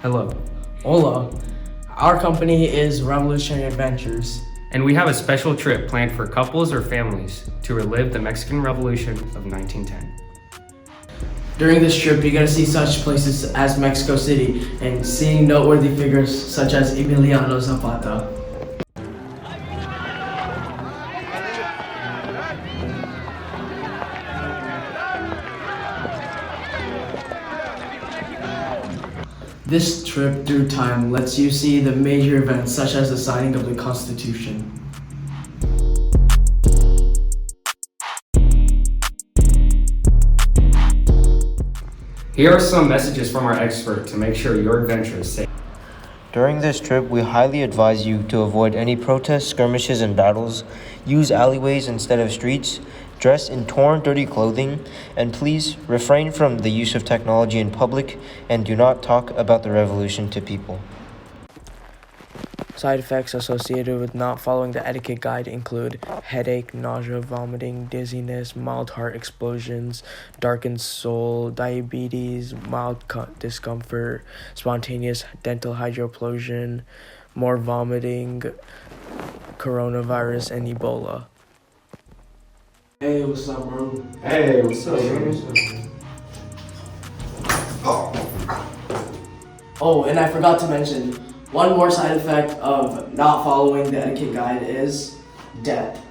Hello. Hola. Our company is Revolutionary Adventures. And we have a special trip planned for couples or families to relive the Mexican Revolution of 1910. During this trip, you're going to see such places as Mexico City and seeing noteworthy figures such as Emiliano Zapata. This trip through time lets you see the major events such as the signing of the Constitution. Here are some messages from our expert to make sure your adventure is safe. During this trip, we highly advise you to avoid any protests, skirmishes, and battles, use alleyways instead of streets, dress in torn, dirty clothing, and please refrain from the use of technology in public and do not talk about the revolution to people. Side effects associated with not following the etiquette guide include headache, nausea, vomiting, dizziness, mild heart explosions, darkened soul, diabetes, mild discomfort, spontaneous dental hydroplosion, more vomiting, coronavirus, and Ebola. Hey, what's up, bro? Hey, what's up, Oh, and I forgot to mention, one more side effect of not following the etiquette guide is death.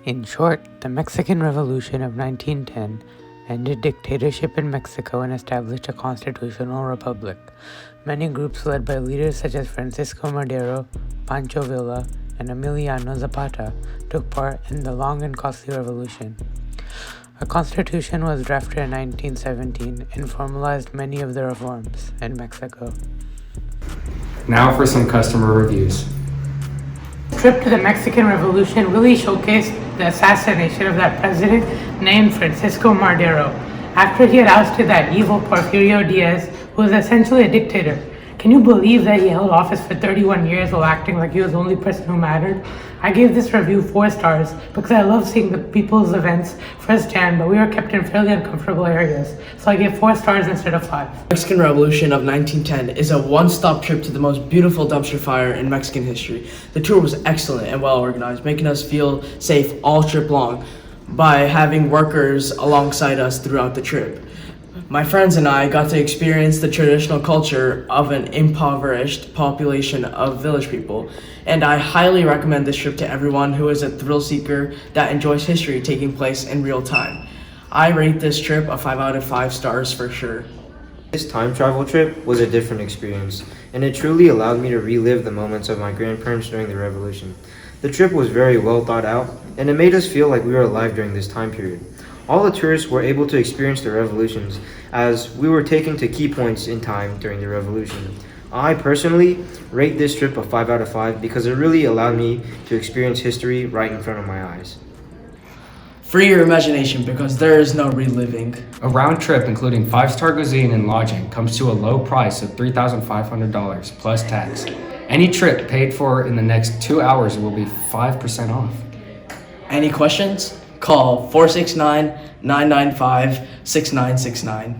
In short, the Mexican Revolution of 1910 ended dictatorship in Mexico and established a constitutional republic. Many groups led by leaders such as Francisco Madero, Pancho Villa, and Emiliano Zapata took part in the long and costly revolution. A constitution was drafted in 1917 and formalized many of the reforms in Mexico. Now for some customer reviews. The trip to the Mexican Revolution really showcased the assassination of that president named Francisco Madero after he had ousted that evil Porfirio Diaz, who was essentially a dictator. Can you believe that he held office for 31 years while acting like he was the only person who mattered? I gave this review 4 stars because I love seeing the people's events firsthand, but we were kept in fairly uncomfortable areas, so I gave 4 stars instead of 5. Mexican Revolution of 1910 is a one-stop trip to the most beautiful dumpster fire in Mexican history. The tour was excellent and well organized, making us feel safe all trip long by having workers alongside us throughout the trip. My friends and I got to experience the traditional culture of an impoverished population of village people, and I highly recommend this trip to everyone who is a thrill seeker that enjoys history taking place in real time. I rate this trip a 5 out of 5 stars for sure. This time travel trip was a different experience, and it truly allowed me to relive the moments of my grandparents during the revolution. The trip was very well thought out, and it made us feel like we were alive during this time period. All the tourists were able to experience the revolutions as we were taken to key points in time during the revolution. I personally rate this trip a 5 out of 5 because it really allowed me to experience history right in front of my eyes. Free your imagination because there is no reliving. A round trip including 5-star cuisine and lodging comes to a low price of $3,500 plus tax. Any trip paid for in the next 2 hours will be 5% off. Any questions? Call 469-995-6969.